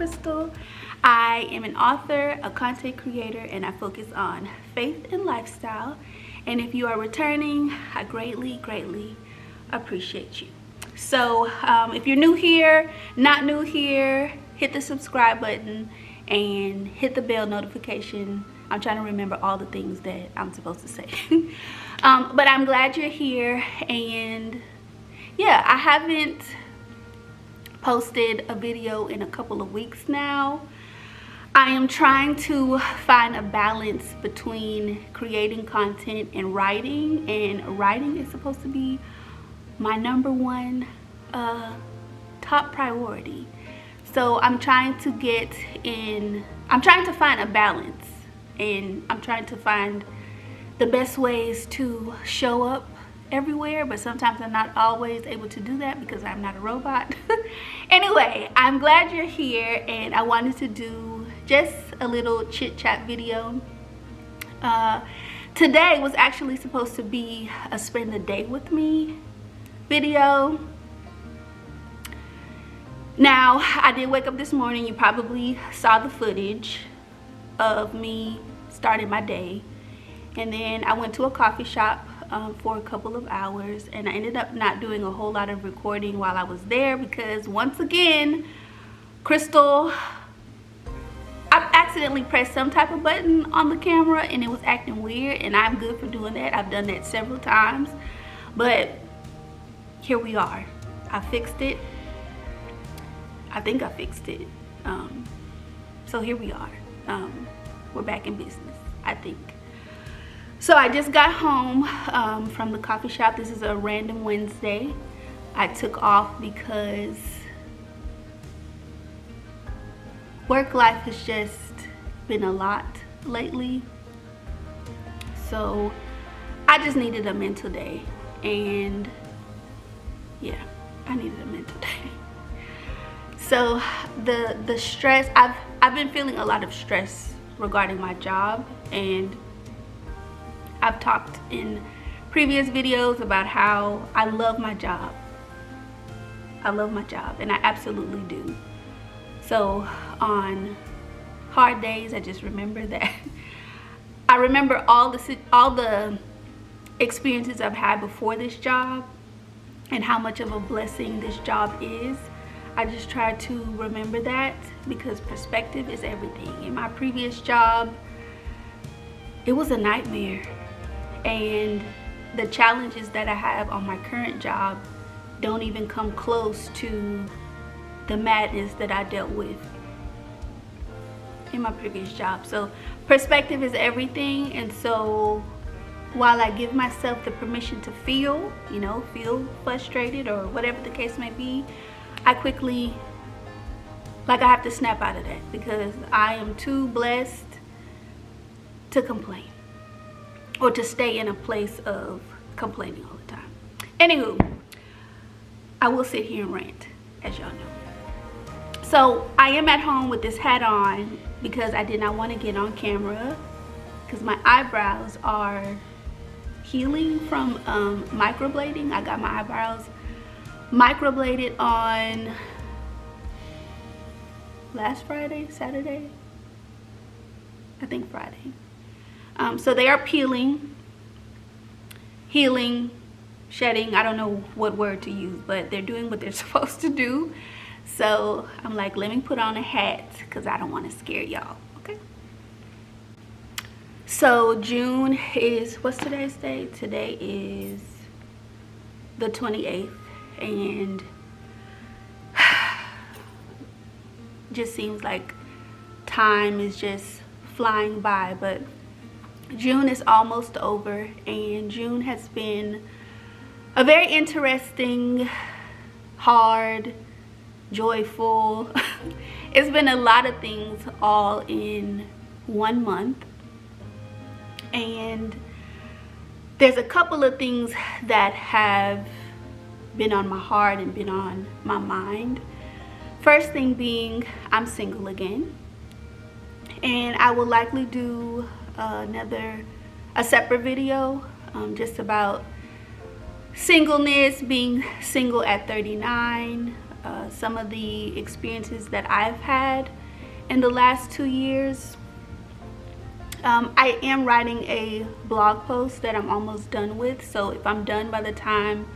Crystal. I am an author, a content creator, and I focus on faith and lifestyle. And if you are returning, I greatly appreciate you. So if you're new here, not new here, hit the subscribe button and hit the bell notification. I'm trying to remember all the things that I'm supposed to say. But I'm glad you're here. And yeah, I haven't posted a video in a couple of weeks now. I am trying to find a balance between creating content and writing is supposed to be my number one top priority. So I'm trying to find a balance, and I'm trying to find the best ways to show up everywhere, but sometimes I'm not always able to do that because I'm not a robot. Anyway, I'm glad you're here, and I wanted to do just a little chit chat video. Today was actually supposed to be a spend the day with me video. Now, I did wake up this morning. You probably saw the footage of me starting my day, and then I went to a coffee shop for a couple of hours, and I ended up not doing a whole lot of recording while I was there because once again, Crystal, I accidentally pressed some type of button on the camera and it was acting weird, and I'm good for doing that. I've done that several times, but here we are. I fixed it. I think I fixed it. So here we are. We're back in business, I think. So I just got home from the coffee shop. This is a random Wednesday. I took off because work life has just been a lot lately. So I just needed a mental day. And yeah, I needed a mental day. So the stress, I've been feeling a lot of stress regarding my job, and I've talked in previous videos about how I love my job. I love my job, and I absolutely do. So on hard days, I just remember that. I remember all the experiences I've had before this job and how much of a blessing this job is. I just try to remember that because perspective is everything. In my previous job, it was a nightmare. And the challenges that I have on my current job don't even come close to the madness that I dealt with in my previous job. So perspective is everything. And so while I give myself the permission to feel frustrated or whatever the case may be, I quickly, I have to snap out of that because I am too blessed to complain or to stay in a place of complaining all the time. Anywho, I will sit here and rant, as y'all know. So I am at home with this hat on because I did not want to get on camera because my eyebrows are healing from microblading. I got my eyebrows microbladed on last Friday, Saturday, I think Friday. So they are peeling, healing, shedding. I don't know what word to use, but they're doing what they're supposed to do. So I'm like, let me put on a hat because I don't want to scare y'all, okay? So June is, what's today's date? Today is the 28th. And just seems like time is just flying by, but June is almost over, and June has been a very interesting, hard, joyful, it's been a lot of things all in 1 month. And there's a couple of things that have been on my heart and been on my mind. First thing being, I'm single again, and I will likely do a separate video just about singleness, being single at 39, some of the experiences that I've had in the last 2 years. I am writing a blog post that I'm almost done with, so if I'm done by the time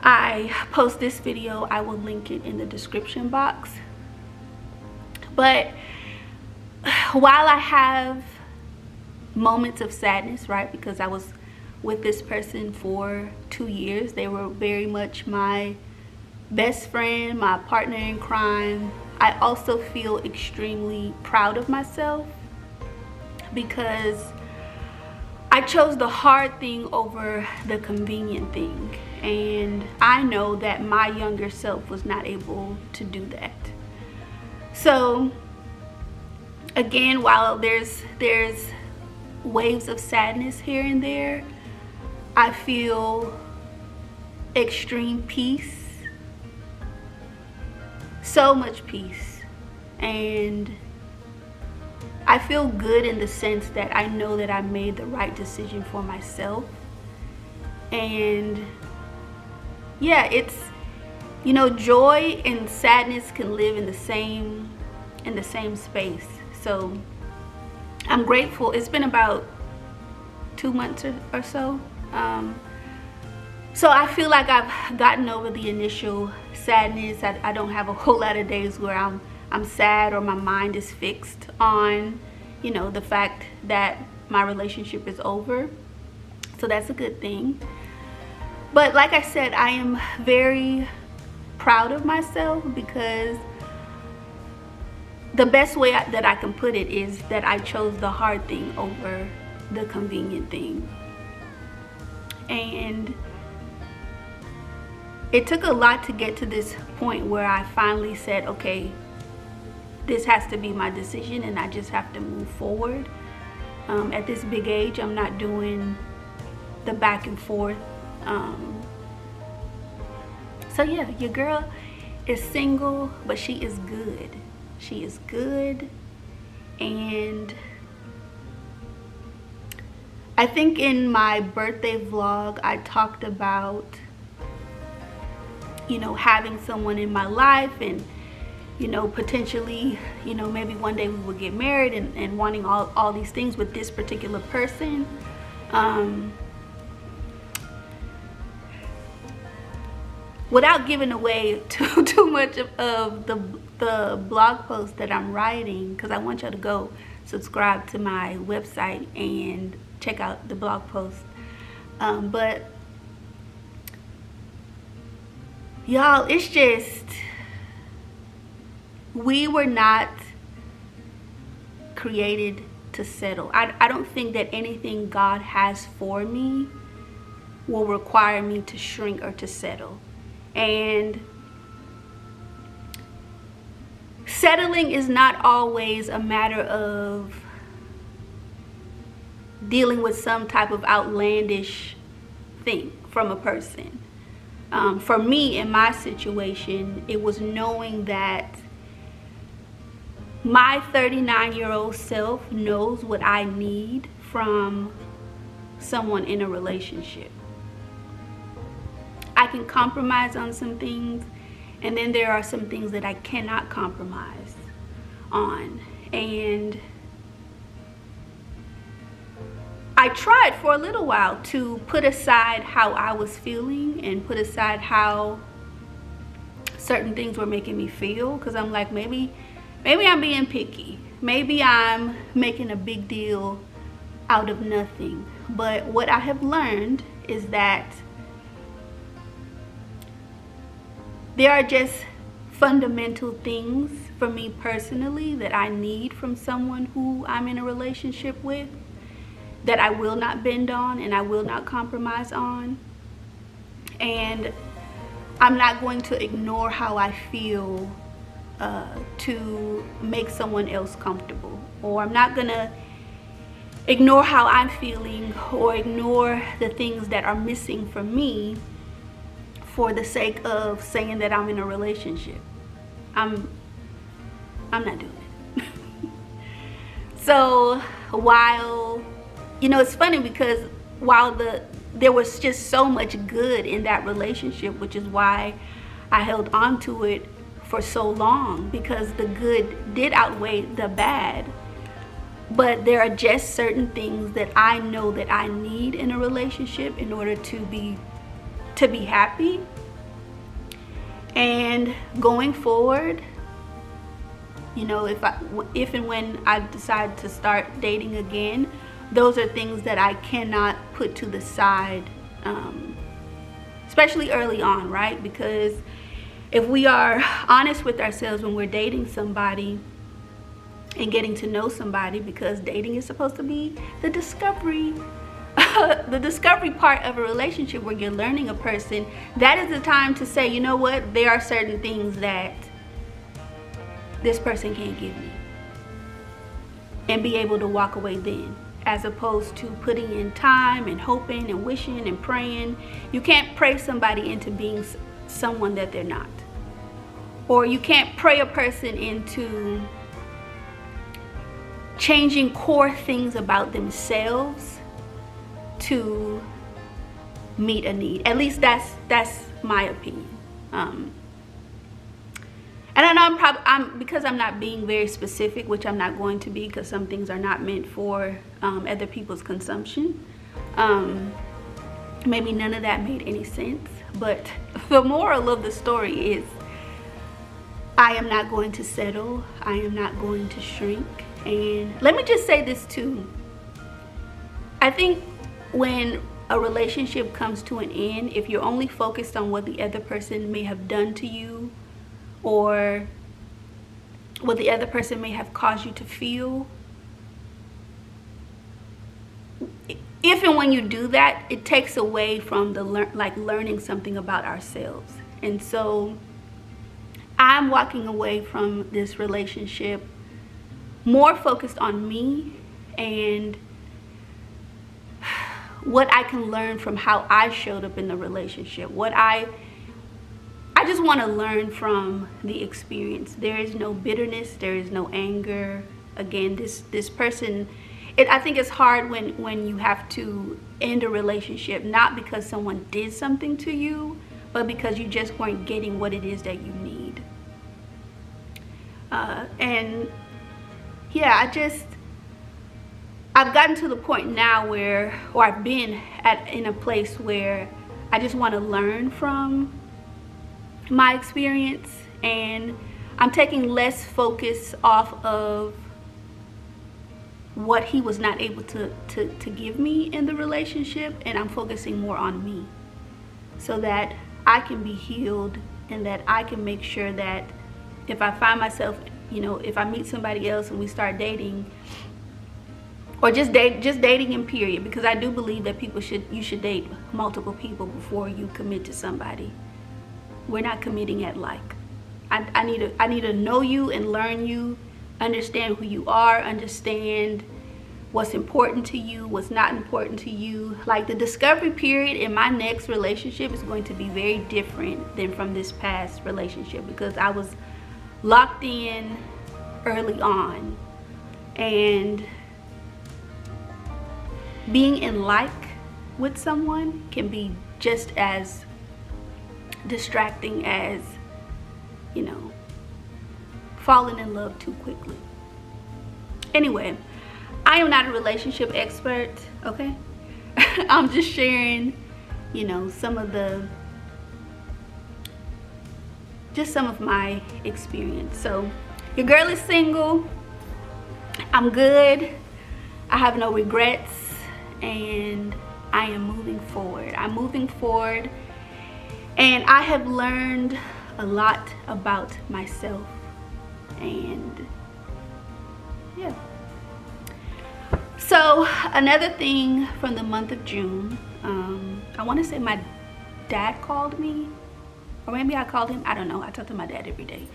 I post this video, I will link it in the description box. But while I have moments of sadness, right, because I was with this person for 2 years, they were very much my best friend, my partner in crime, I also feel extremely proud of myself because I chose the hard thing over the convenient thing, and I know that my younger self was not able to do that. So again, while there's waves of sadness here and there, I feel extreme peace, so much peace, and I feel good in the sense that I know that I made the right decision for myself. And yeah, it's, you know, joy and sadness can live in the same space. So I'm grateful. It's been about 2 months or so. So I feel like I've gotten over the initial sadness. I don't have a whole lot of days where I'm sad or my mind is fixed on, you know, the fact that my relationship is over. So that's a good thing. But like I said, I am very proud of myself because the best way that I can put it is that I chose the hard thing over the convenient thing. And it took a lot to get to this point where I finally said, okay, this has to be my decision and I just have to move forward. At this big age, I'm not doing the back and forth. So yeah, your girl is single, but she is good. She is good. And I think in my birthday vlog, I talked about, you know, having someone in my life and, you know, potentially, you know, maybe one day we will get married and wanting all these things with this particular person. Without giving away too much of the blog post that I'm writing, because I want y'all to go subscribe to my website and check out the blog post. But y'all, it's just, we were not created to settle. I don't think that anything God has for me will require me to shrink or to settle. And settling is not always a matter of dealing with some type of outlandish thing from a person. For me, in my situation, it was knowing that my 39-year-old self knows what I need from someone in a relationship. I can compromise on some things, and then there are some things that I cannot compromise on. And I tried for a little while to put aside how I was feeling and put aside how certain things were making me feel, because I'm like, maybe I'm being picky. Maybe I'm making a big deal out of nothing. But what I have learned is that there are just fundamental things for me personally that I need from someone who I'm in a relationship with, that I will not bend on and I will not compromise on. And I'm not going to ignore how I feel to make someone else comfortable. Or I'm not gonna ignore how I'm feeling or ignore the things that are missing from me for the sake of saying that I'm in a relationship. I'm not doing it. So while, you know, it's funny because while there was just so much good in that relationship, which is why I held on to it for so long because the good did outweigh the bad. But there are just certain things that I know that I need in a relationship in order to be happy. And going forward, you know, if and when I decide to start dating again, those are things that I cannot put to the side, especially early on, right? Because if we are honest with ourselves when we're dating somebody and getting to know somebody, because dating is supposed to be the discovery the discovery part of a relationship where you're learning a person, that is the time to say, you know what, there are certain things that this person can't give me, and be able to walk away then, as opposed to putting in time and hoping and wishing and praying. You can't pray somebody into being someone that they're not, or you can't pray a person into changing core things about themselves to meet a need. At least that's my opinion. And I know I'm because I'm not being very specific, which I'm not going to be, because some things are not meant for other people's consumption. Maybe none of that made any sense, but the moral of the story is I am not going to settle. I am not going to shrink. And let me just say this too. I think when a relationship comes to an end, if you're only focused on what the other person may have done to you, or what the other person may have caused you to feel, if and when you do that, it takes away from the learning something about ourselves. And so I'm walking away from this relationship more focused on me and what I can learn from how I showed up in the relationship. What I just want to learn from the experience. There is no bitterness, there is no anger. Again, this person, I think it's hard when you have to end a relationship, not because someone did something to you, but because you just weren't getting what it is that you need. And yeah, I've gotten to the point now where, or I've been in a place where I just want to learn from my experience, and I'm taking less focus off of what he was not able to give me in the relationship, and I'm focusing more on me so that I can be healed, and that I can make sure that if I find myself, you know, if I meet somebody else and we start dating, or just dating in period, because I do believe that you should date multiple people before you commit to somebody. We're not committing at like. I need to know you and learn you, understand who you are, understand what's important to you, what's not important to you. Like, the discovery period in my next relationship is going to be very different than from this past relationship, because I was locked in early on, and being in like with someone can be just as distracting as, you know, falling in love too quickly. Anyway, I am not a relationship expert, okay? I'm just sharing, you know, some of my experience. So your girl is single. I'm good. I have no regrets, and I am moving forward. I'm moving forward, and I have learned a lot about myself. And yeah. So another thing from the month of June, I want to say my dad called me, or maybe I called him. I don't know. I talk to my dad every day.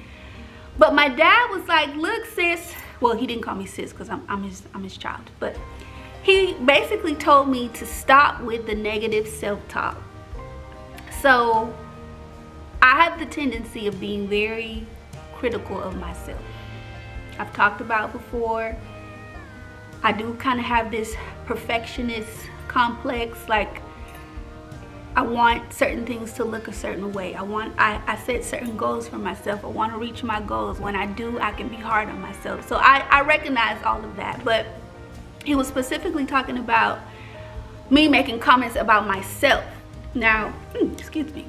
But my dad was like, look, sis. Well, he didn't call me sis because I'm his child. But he basically told me to stop with the negative self-talk. So I have the tendency of being very critical of myself. I've talked about before, I do kind of have this perfectionist complex. Like, I want certain things to look a certain way. I set certain goals for myself. I want to reach my goals. When I do, I can be hard on myself. So I recognize all of that. But he was specifically talking about me making comments about myself. Now, excuse me.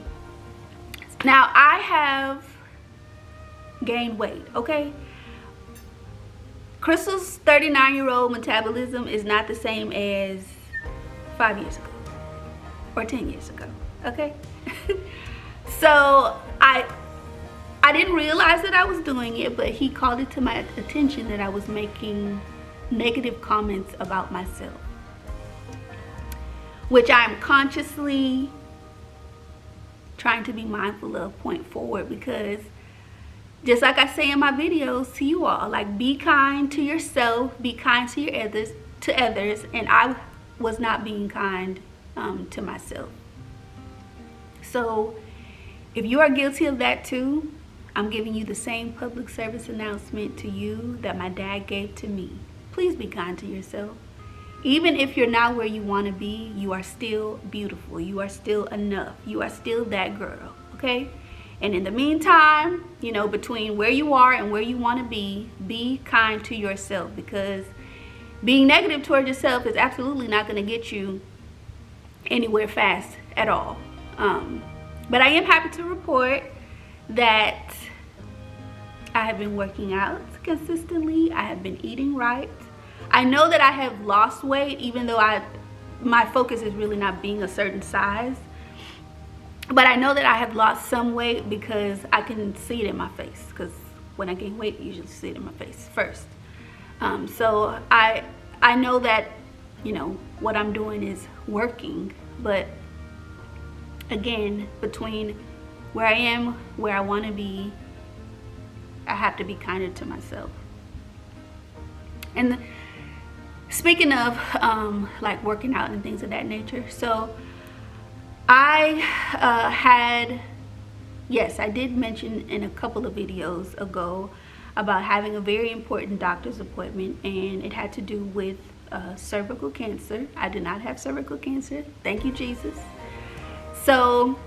Now, I have gained weight, okay? Crystal's 39-year-old metabolism is not the same as 5 years ago or 10 years ago, okay? So I didn't realize that I was doing it, but he called it to my attention that I was making negative comments about myself, which I'm consciously trying to be mindful of point forward, because just like I say in my videos to you all, like, be kind to yourself, be kind to your others, and I was not being kind to myself. So if you are guilty of that too, I'm giving you the same public service announcement to you that my dad gave to me. Please be kind to yourself. Even if you're not where you want to be, you are still beautiful. You are still enough. You are still that girl, okay? And in the meantime, you know, between where you are and where you want to be kind to yourself, because being negative towards yourself is absolutely not going to get you anywhere fast at all. But I am happy to report that I have been working out consistently. I have been eating right. I know that I have lost weight, even though my focus is really not being a certain size. But I know that I have lost some weight because I can see it in my face. Because when I gain weight, I usually see it in my face first. So I know that, you know, what I'm doing is working. But again, between where I am, where I want to be, I have to be kinder to myself. And speaking of like working out and things of that nature, so I I did mention in a couple of videos ago about having a very important doctor's appointment, and it had to do with cervical cancer. I do not have cervical cancer, thank you Jesus. So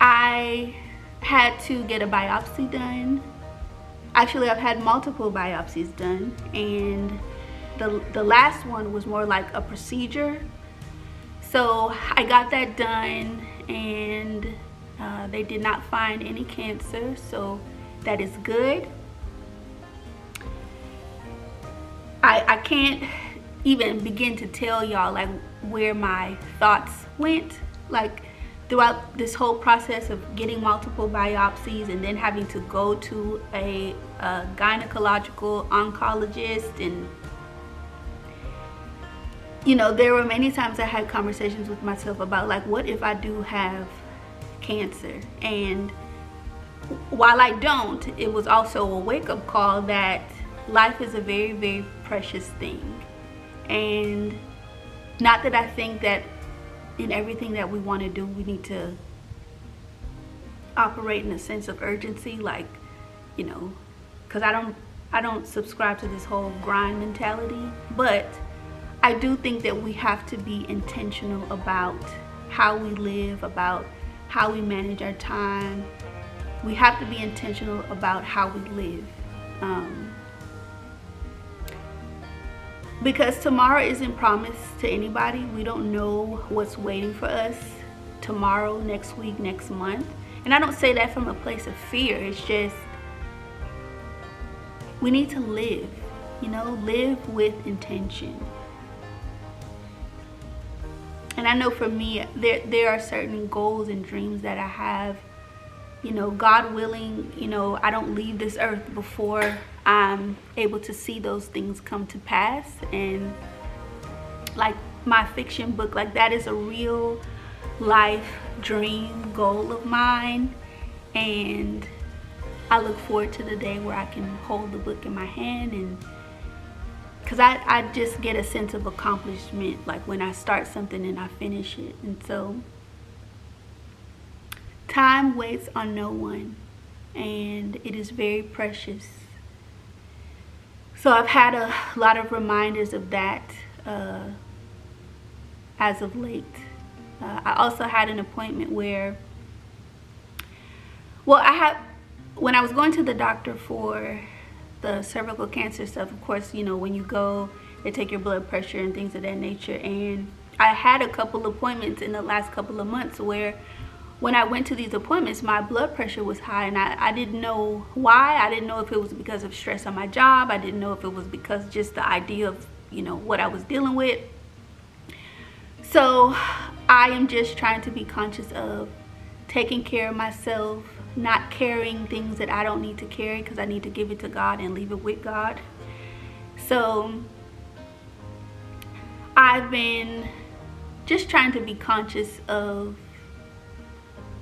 I had to get a biopsy done. Actually, I've had multiple biopsies done, and the last one was more like a procedure. So I got that done, and they did not find any cancer, so that is good. I can't even begin to tell y'all like where my thoughts went, like throughout this whole process of getting multiple biopsies and then having to go to a gynecological oncologist. And you know, there were many times I had conversations with myself about like, what if I do have cancer? And while I don't, it was also a wake-up call that life is a very, very precious thing. And not that I think that in everything that we want to do, we need to operate in a sense of urgency, like, you know, because I don't subscribe to this whole grind mentality. But I do think that we have to be intentional about how we live, about how we manage our time. We have to be intentional about how we live. Because tomorrow isn't promised to anybody. We don't know what's waiting for us tomorrow, next week, next month. And I don't say that from a place of fear. It's just, we need to live, you know, live with intention. And I know for me, there are certain goals and dreams that I have. You know, God willing, you know, I don't leave this earth before I'm able to see those things come to pass. And like my fiction book, like that is a real life dream goal of mine. And I look forward to the day where I can hold the book in my hand, and because I just get a sense of accomplishment, like when I start something and I finish it. And so time waits on no one, and it is very precious. So I've had a lot of reminders of that as of late. I also had an appointment where, well, when I was going to the doctor for the cervical cancer stuff, of course, you know, when you go, they take your blood pressure and things of that nature. And I had a couple appointments in the last couple of months where when I went to these appointments, my blood pressure was high, and I didn't know why. I didn't know if it was because of stress on my job. I didn't know if it was because just the idea of, you know, what I was dealing with. So I am just trying to be conscious of taking care of myself, not carrying things that I don't need to carry, because I need to give it to God and leave it with God. So I've been just trying to be conscious of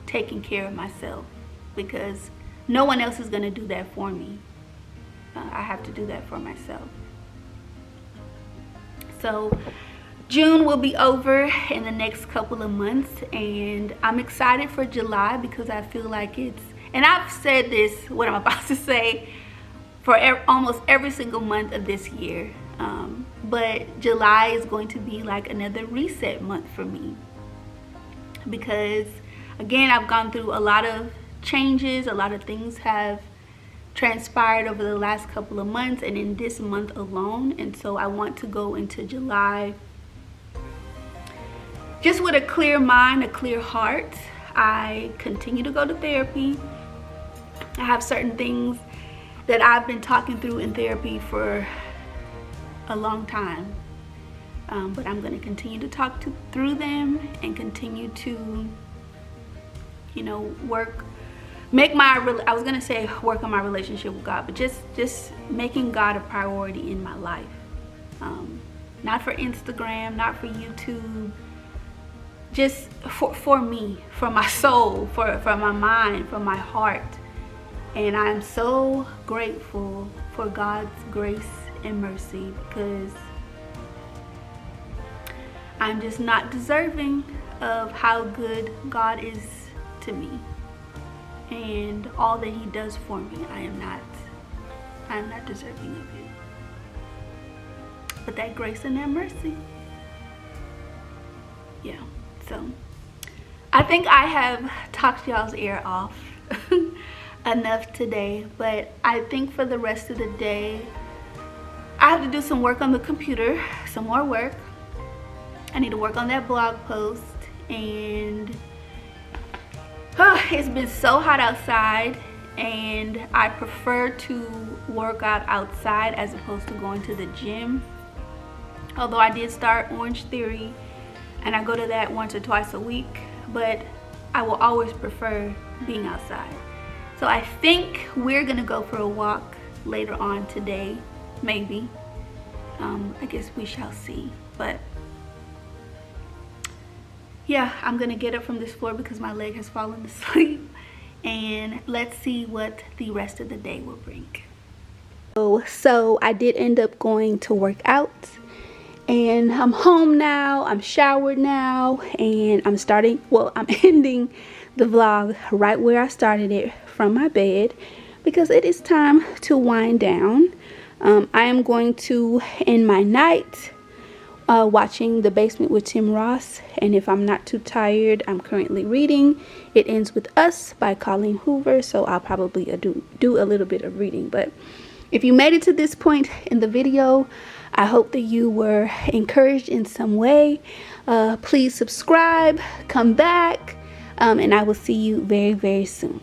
taking care of myself, because no one else is going to do that for me. I have to do that for myself. So June will be over in the next couple of months, and I'm excited for July because I feel like it's, and I've said this, what I'm about to say, for almost every single month of this year, but July is going to be like another reset month for me, because again, I've gone through a lot of changes. A lot of things have transpired over the last couple of months and in this month alone. And so I want to go into July just with a clear mind, a clear heart. I continue to go to therapy. I have certain things that I've been talking through in therapy for a long time. But I'm going to continue to talk through them and continue to, you know, work on my relationship with God, but just making God a priority in my life. Not for Instagram, not for YouTube, just for me, for my soul, for my mind, for my heart. And I'm so grateful for God's grace and mercy, because I'm just not deserving of how good God is to me and all that He does for me. I am not deserving of it. But that grace and that mercy, yeah. So I think I have talked y'all's ear off enough today, but I think for the rest of the day I have to do some work on the computer, some more work. I need to work on that blog post, and it's been so hot outside, and I prefer to work out outside as opposed to going to the gym. Although I did start Orange Theory, and I go to that once or twice a week, but I will always prefer being outside. So I think we're gonna go for a walk later on today, maybe. I guess we shall see. But yeah, I'm gonna get up from this floor because my leg has fallen asleep, and let's see what the rest of the day will bring. So I did end up going to work out, and I'm home now. I'm showered now, and I'm ending the vlog right where I started it, from my bed, because it is time to wind down. I am going to end my night watching The Basement with Tim Ross, and if I'm not too tired, I'm currently reading It Ends With Us by Colleen Hoover, so I'll probably do a little bit of reading. But if you made it to this point in the video, I hope that you were encouraged in some way. Please subscribe, come back, and I will see you very, very soon.